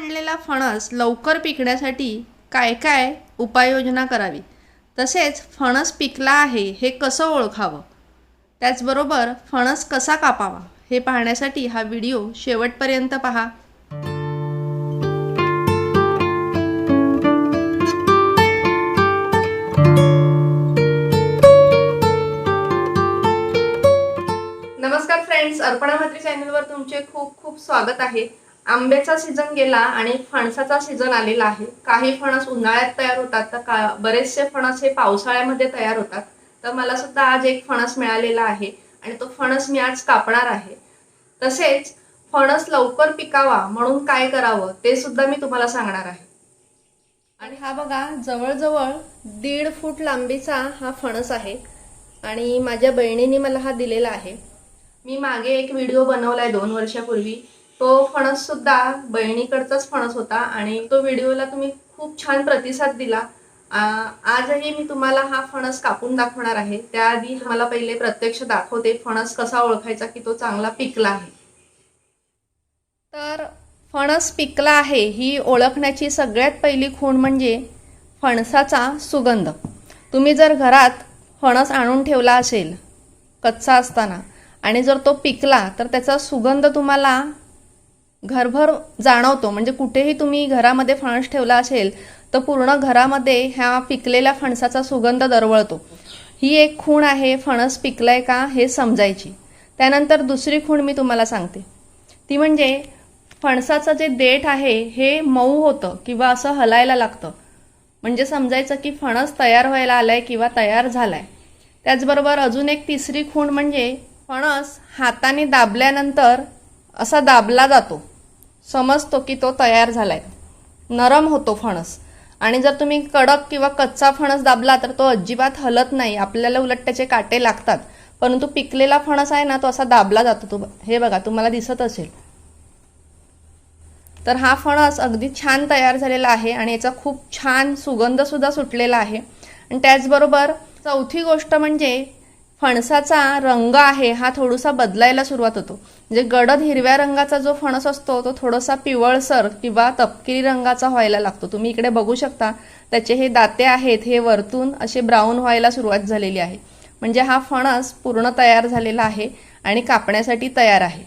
आणलेला फणस लवकर पिकण्यासाठी काय काय उपाययोजना करावी, तसेच फणस पिकला आहे हे कसं ओळखावं, त्याचबरोबर फणस कसा कापावा हे पाहण्यासाठी हा व्हिडिओ शेवटपर्यंत पहा। नमस्कार फ्रेंड्स, अर्पणा म्हात्रे चॅनलवर तुमचे खूप खूप स्वागत आहे। आंब्याचा सीजन गेला आणि फणसाचा सीजन आलेला आहे। काही फणस उन्हाळ्यात तयार होतात तर बरेचसे फणस हे पावसाळ्यामध्ये तयार होतात। तर मला सुद्धा आज एक फणस मिळालेला आहे आणि तो फणस मी आज कापणार आहे। तसेच फणस लवकर पिकावा म्हणून काय करावं ते सुद्धा मी तुम्हाला सांगणार आहे। आणि हा बघा, जवळजवळ 1.5 फूट लांबीचा हा फणस आहे आणि माझ्या बहिणीने मला हा दिलेला आहे। मी मागे एक व्हिडिओ बनवलाय 2 वर्षापूर्वी। तो फणस सुद्धा बहिणीकडचाच फणस होता आणि तो व्हिडिओला तुम्ही खूप छान प्रतिसाद दिला। आजही मी तुम्हाला हा फणस कापून दाखवणार आहे। त्याआधी मला पहिले प्रत्यक्ष दाखवते फणस कसा ओळखायचा की तो चांगला पिकला आहे। तर फणस पिकला आहे ही ओळखण्याची सगळ्यात पहिली खूण म्हणजे फणसाचा सुगंध। तुम्ही जर घरात फणस आणून ठेवला असेल कच्चा असताना आणि जर तो पिकला तर त्याचा सुगंध तुम्हाला घरभर जाणवतो। म्हणजे कुठेही तुम्ही घरामध्ये फणस ठेवला असेल तर पूर्ण घरामध्ये ह्या पिकलेल्या फणसाचा सुगंध दरवळतो। ही एक खूण आहे फणस पिकलाय का हे समजायची। त्यानंतर दुसरी खूण मी तुम्हाला सांगते, ती म्हणजे फणसाचं जे देठ आहे हे मऊ होतं किंवा असं हलायला लागतं, म्हणजे समजायचं की फणस तयार व्हायला आलाय किंवा तयार झालाय। त्याचबरोबर अजून एक तिसरी खूण म्हणजे फणस हाताने दाबल्यानंतर असा दाबला जातो, समजतो की तो तयार झालाय, नरम होतो फणस। आणि जर तुम्ही कडक किंवा कच्चा फणस दाबला तर तो अजिबात हलत नाही, आपल्याला उलट त्याचे काटे लागतात। परंतु पिकलेला फणस आहे ना तो असा दाबला जातो। तो हे बघा, तुम्हाला दिसत असेल। तर हा फणस अगदी छान तयार झालेला आहे आणि याचा खूप छान सुगंध सुद्धा सुटलेला आहे। आणि त्याचबरोबर चौथी गोष्ट म्हणजे फणसाचा रंग आहे हा थोडासा बदलायला सुरुवात होतो। म्हणजे गडद हिरव्या रंगाचा जो फणस असतो तो थोडासा पिवळसर किंवा तपकिरी रंगाचा व्हायला लागतो। तुम्ही इकडे बघू शकता, त्याचे हे दाते आहेत हे वरतून असे ब्राऊन व्हायला सुरुवात झालेली आहे। म्हणजे हा फणस पूर्ण तयार झालेला आहे आणि कापण्यासाठी तयार आहे।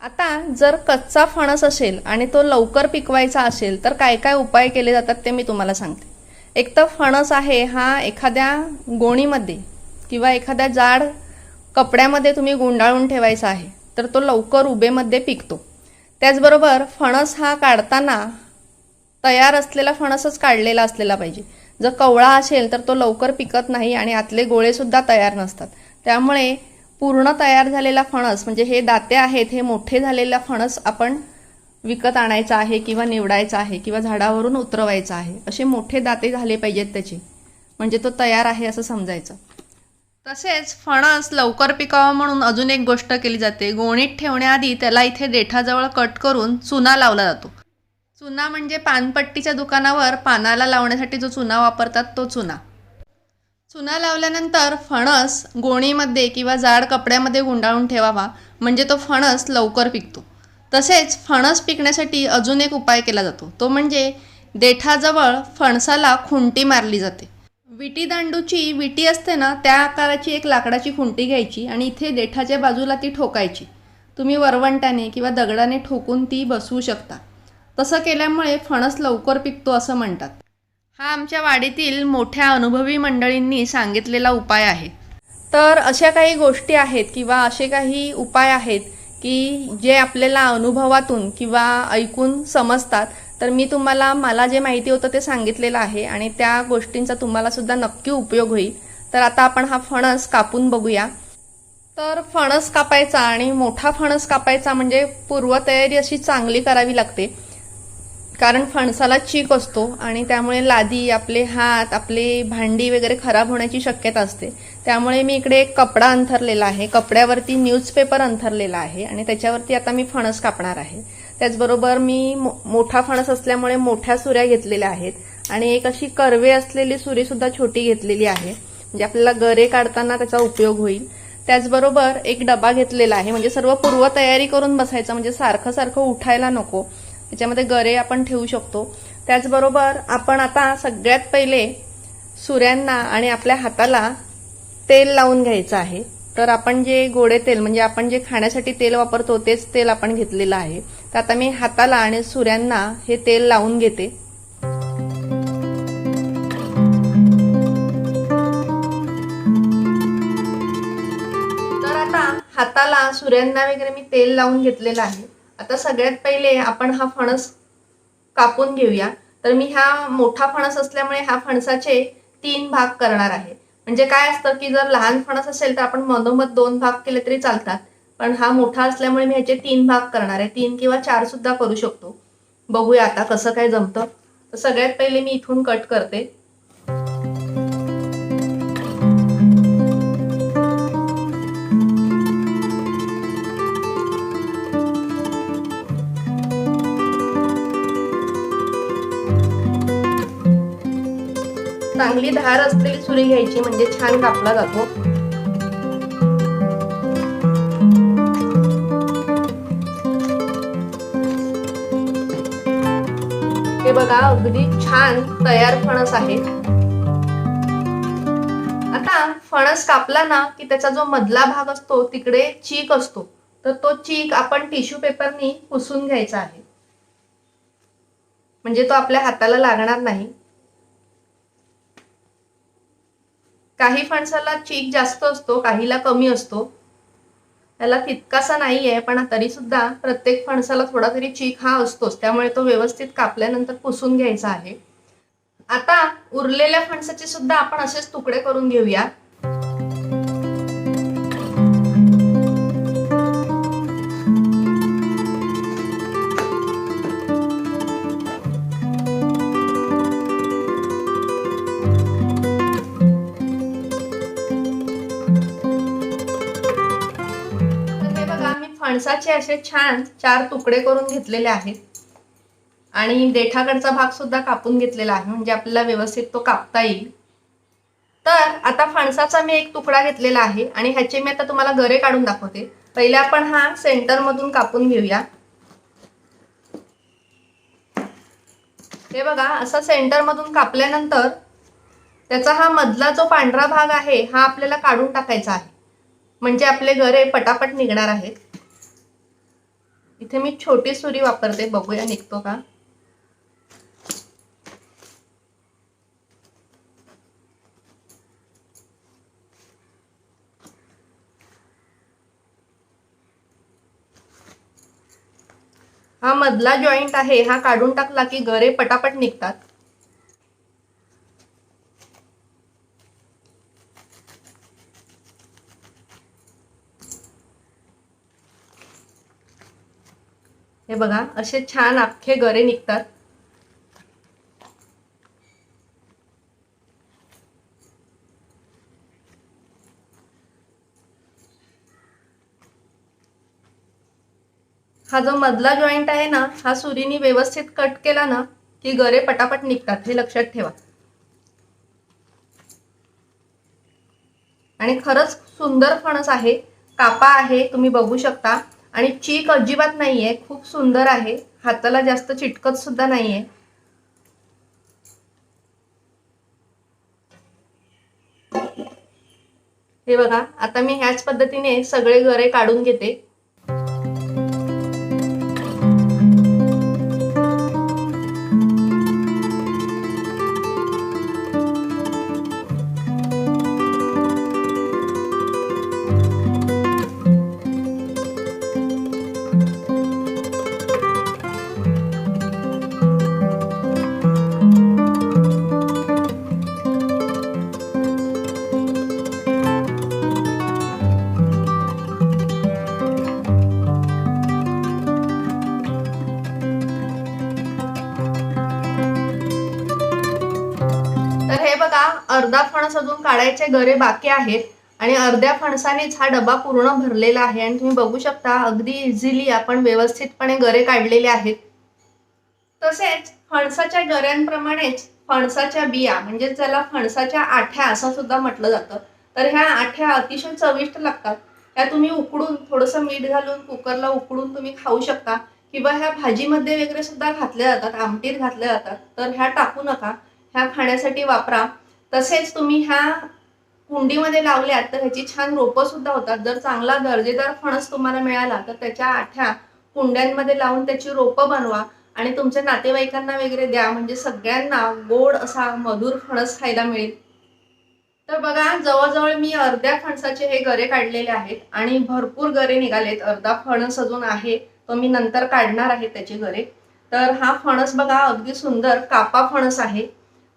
आता जर कच्चा फणस असेल आणि तो लवकर पिकवायचा असेल तर काय काय उपाय केले जातात ते मी तुम्हाला सांगते। एक तर फणस आहे हा एखाद्या गोणीमध्ये किंवा एखाद्या जाड कपड्यामध्ये तुम्ही गुंडाळून ठेवायचा आहे तर तो लवकर उभेमध्ये पिकतो। त्याचबरोबर फणस हा काढताना तयार असलेला फणसच काढलेला असलेला पाहिजे। जर कवळा असेल तर तो लवकर पिकत नाही आणि आतले गोळे सुद्धा तयार नसतात। त्यामुळे पूर्ण तयार झालेला फणस म्हणजे हे दाते आहेत हे मोठे झालेला फणस आपण विकत आणायचा आहे किंवा निवडायचा आहे किंवा झाडावरून उतरवायचा आहे। असे मोठे दाते झाले पाहिजेत त्याचे, म्हणजे तो तयार आहे असं समजायचं। तसेच फणस लवकर पिकावा म्हणून अजून एक गोष्ट केली जाते। गोणीत ठेवण्याआधी त्याला इथे देठाजवळ कट करून चुना लावला जातो। चुना म्हणजे पानपट्टीच्या दुकानावर पानाला लावण्यासाठी जो चुना वापरतात तो चुना। चुना लावल्यानंतर फणस गोणीमध्ये किंवा जाड कपड्यामध्ये गुंडाळून ठेवावा, म्हणजे तो फणस लवकर पिकतो। तसेच फणस पिकण्यासाठी अजून एक उपाय केला जातो, तो म्हणजे देठाजवळ फणसाला खुंटी मारली जाते। विटी दांडूची विटी असते ना त्या आकाराची एक लाकडाची खुंटी घ्यायची आणि इथे देठाच्या बाजूला ती ठोकायची। तुम्ही वरवंट्याने किंवा दगडाने ठोकून ती बसवू शकता। तसं केल्यामुळे फणस लवकर पिकतो असं म्हणतात। हा आमच्या वाडीतील मोठ्या अनुभवी मंडळींनी सांगितलेला उपाय आहे। तर अशा काही गोष्टी आहेत किंवा असे काही उपाय आहेत की जे आपल्याला अनुभवातून किंवा ऐकून समजतात। तर मी तुम्हाला मला जे माहिती होतं ते सांगितलेलं आहे आणि त्या गोष्टींचा तुम्हाला सुद्धा नक्की उपयोग होईल। तर आता आपण हा फणस कापून बघूया। तर फणस कापायचा आणि मोठा फणस कापायचा म्हणजे पूर्वतयारी अशी चांगली करावी लागते, कारण फणसाला चीक असतो आणि त्यामुळे लादी, आपले हात, आपले भांडी वगैरे खराब होण्याची शक्यता असते। त्यामुळे मी इकडे एक कपडा अंथरलेला आहे, कपड्यावरती न्यूजपेपर अंथरलेला आहे आणि त्याच्यावरती आता मी फणस कापणार आहे। त्याचबरोबर मी मोठा फणस असल्यामुळे मोठ्या सुऱ्या घेतलेल्या आहेत आणि एक अशी कर्वे असलेली सुरी सुद्धा छोटी घेतलेली आहे, म्हणजे आपल्याला गरे काढताना त्याचा उपयोग होईल। त्याचबरोबर एक डबा घेतलेला आहे, म्हणजे सर्व पूर्वतयारी करून बसायचं, म्हणजे सारखं सारखं उठायला नको। याच्यामध्ये गरे आपण ठेवू शकतो। त्याचबरोबर आपण आता सगळ्यात पहिले सुऱ्यांना आणि आपल्या हाताला तेल लावून घ्यायचं आहे। तर आपण जे गोडे तेल म्हणजे आपण जे खाण्यासाठी तेल वापरतो तेच तेल आपण घेतलेलं आहे। तर आता मी हाताला आणि सुऱ्यांना हे तेल लावून घेते। तर आता हाताला सुऱ्यांना वगैरे मी तेल लावून घेतलेलं आहे। आता सगळ्यात पहिले आपण हा फणस कापून घेऊया। तर मी हा मोठा फणस असल्यामुळे हा फणसाचे 3 भाग करणार आहे। म्हणजे काय असतं की जर लहान फणस असेल तर आपण मधोमध 2 भाग केले तरी चालतात, पण हा मोठा असल्यामुळे मी ह्याचे 3 भाग करणार आहे। 3 किंवा 4 सुद्धा करू शकतो। बघूया आता कसं काय जमतं। तर सगळ्यात पहिले मी इथून कट करते। चांगली धार असलेली सुरी घ्यायची म्हणजे छान कापला जातो। हे बघा अगदी छान तयार फणस आहे। आता फणस कापला ना की त्याचा जो मधला भाग असतो तिकडे चीक असतो, तर तो चीक आपण टिश्यू पेपरनी पुसून घ्यायचा आहे, म्हणजे तो आपल्या हाताला लागणार नाही। काही फणसाला चीक जास्त असतो, काहीला कमी असतो। त्याला तितकासा नाहीये, पण तरी सुद्धा प्रत्येक फणसाला थोडा तरी चीक हा असतोच, त्यामुळे तो व्यवस्थित कापल्यानंतर पुसून घ्यायचा आहे। आता उरलेल्या फणसाचे सुद्धा आपण असेच तुकडे करून घेऊया। फणसाचे असे छान 4 तुकडे करून घेतलेले आहेत आणि देठाकडचा भाग सुद्धा कापून घेतलेला आहे, म्हणजे आपल्याला व्यवस्थित तो कापता येईल। तर आता फणसाचा मी एक तुकडा घेतलेला आहे आणि ह्याचे मी आता तुम्हाला गरे काढून दाखवते। पहिले आपण हा सेंटर मधून कापून घेऊया। हे बघा असं सेंटर मधून कापल्यानंतर त्याचा हा मधला जो पांढरा भाग आहे हा आपल्याला काढून टाकायचा आहे, म्हणजे आपले गरे पटापट निघणार आहेत। इथे मी छोटी सुरी वापरते, बघूया निघतो का। हा मधला जॉइंट आहे हा काढून टाकला की गरे पटापट निघतात। हे बघा असे छान अख्खे गरे निघतात। हा जो मधला जॉइंट आहे ना हा सुरीने व्यवस्थित कट केला ना की गरे पटापट निघतात, हे लक्षात ठेवा। आणि खरंच सुंदर फणस आहे, कापा आहे तुम्ही बघू शकता आणि चीक अजिबात नाहीये, खूप सुंदर आहे, हाताला जास्त चिटकत सुद्धा नाहीये। हे बघा आता मी ह्याच पद्धतीने सगळे गरे काढून घेते। तर हे बघा अर्धा फणस अजून काढायचे गरे बाकी आहेत आणि अर्ध्या फणसानेच हा डबा पूर्ण भरलेला आहे आणि तुम्ही बघू शकता अगदी इझिली आपण व्यवस्थितपणे गरे काढलेले आहेत। तसेच फणसाच्या गऱ्यांप्रमाणेच फणसाच्या बिया म्हणजे ज्याला फणसाच्या आठ्या असं सुद्धा म्हटलं जातं, तर ह्या आठ्या अतिशय चविष्ट लागतात। त्या तुम्ही उकडून थोडंसं मीठ घालून कुकरला उकडून तुम्ही खाऊ शकता किंवा ह्या भाजीमध्ये वगैरे सुद्धा घातल्या जातात, आमटीत घातल्या जातात, तर ह्या टाकू नका, ह्या खाण्यासाठी वापरा। तसेच तुम्ही ह्या कुंडीमध्ये लावल्यात तर ह्याची छान रोपं सुद्धा होतात। जर चांगला दर्जेदार फणस तुम्हाला मिळाला तर त्याच्या आठ्या कुंड्यांमध्ये लावून त्याची रोपं बनवा आणि तुमच्या नातेवाईकांना वगैरे द्या, म्हणजे सगळ्यांना गोड असा मधुर फणस खायला मिळेल। तर बघा, जवळजवळ मी अर्ध्या फणसाचे हे गरे काढलेले आहेत आणि भरपूर गरे निघालेत। अर्धा फणस अजून आहे, तो मी नंतर काढणार आहे त्याचे गरे। तर हा फणस बघा, अगदी सुंदर कापा फणस आहे,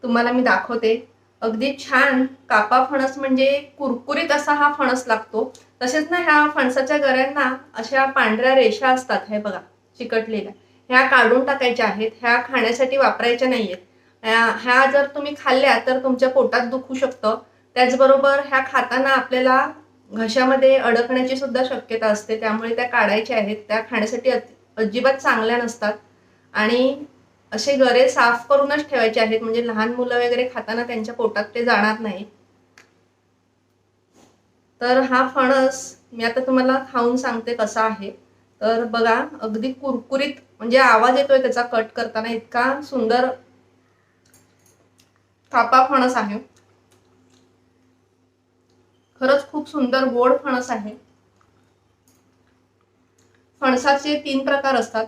तुम्हाला मी दाखवते। अगदी छान कापा फणस, म्हणजे कुरकुरीत असा हा फणस लागतो। तसेच ना, ह्या फणसाच्या गऱ्यांना अशा पांढऱ्या रेषा असतात, हे बघा चिकटलेल्या, ह्या काढून टाकायच्या आहेत, ह्या खाण्यासाठी वापरायच्या नाहीयेत। ह्या जर तुम्ही खाल्ल्या तर तुमच्या पोटात दुखू शकतं। त्याचबरोबर ह्या खाताना आपल्याला घशामध्ये अडकण्याची सुद्धा शक्यता असते, त्यामुळे त्या काढायच्या आहेत। त्या खाण्यासाठी अजिबात चांगल्या नसतात आणि असे गरे साफ करूनच ठेवायचे आहेत, म्हणजे लहान मुलं वगैरे खाताना त्यांच्या पोटात ते जाणार नाही। तर हा फणस मी आता तुम्हाला खाऊन सांगते कसा आहे। तर बघा, अगदी कुरकुरीत, म्हणजे आवाज येतोय त्याचा कट करताना, इतका सुंदर कापा फणस आहे। खरंच खूप सुंदर गोड फणस आहे। फणसाचे 3 प्रकार असतात,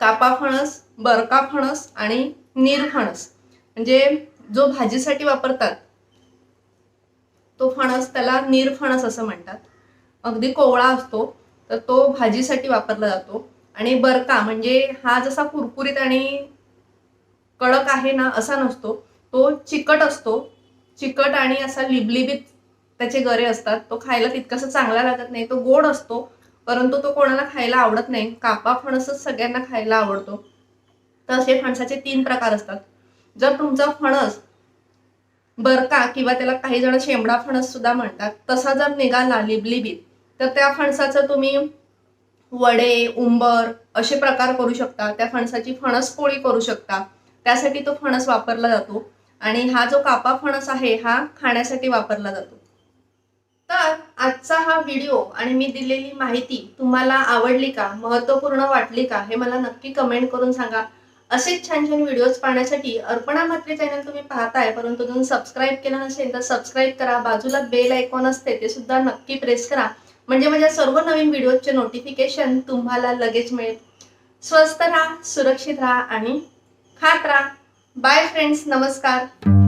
कापा फणस, बरका फणस आणि नीर फणस। म्हणजे जो भाजीसाठी वापरतात तो फणस त्याला नीर फणस असं म्हणतात, अगदी कोवळा असतो, तर तो भाजीसाठी वापरला जातो। आणि बरका म्हणजे हा जसा कुरकुरीत आणि कडक आहे ना असा नसतो, तो चिकट असतो, चिकट आणि असा लिबलिबीत त्याचे गरे असतात। तो खायला तितकासा चांगला लागत नाही, तो गोड असतो, परंतु तो कोणाला खायला आवडत नाही। कापा फणसच सगळ्यांना खायला आवडतो। तर असे फणसाचे 3 प्रकार असतात। जर तुमचा फणस बरका किंवा त्याला काही जण शेंबडा फणस सुद्धा म्हणतात, तसा जर निघाला लिबलिबीत, तर त्या फणसाचं तुम्ही वडे, उंबर असे प्रकार करू शकता। त्या फणसाची फणस पोळी करू शकता, त्यासाठी तो फणस वापरला जातो। आणि हा जो कापा फणस आहे हा खाण्यासाठी वापरला जातो। तर आजचा हा व्हिडिओ आणि मी दिलेली माहिती तुम्हाला आवडली का, महत्त्वपूर्ण वाटली का, हे मला नक्की कमेंट करून सांगा। असेच छान छान व्हिडिओज पाहण्यासाठी अर्पणा म्हात्रे चॅनल तुम्ही पाहताय, परंतु तुम्ही सबस्क्राईब केलं नसेल तर सबस्क्राईब करा। बाजूला बेल आयकॉन असते, ते सुद्धा नक्की प्रेस करा, म्हणजे माझ्या सर्व नवीन व्हिडिओचे नोटिफिकेशन तुम्हाला लगेच मिळेल। स्वस्थ राहा, सुरक्षित राहा आणि खात राहा। बाय फ्रेंड्स, नमस्कार।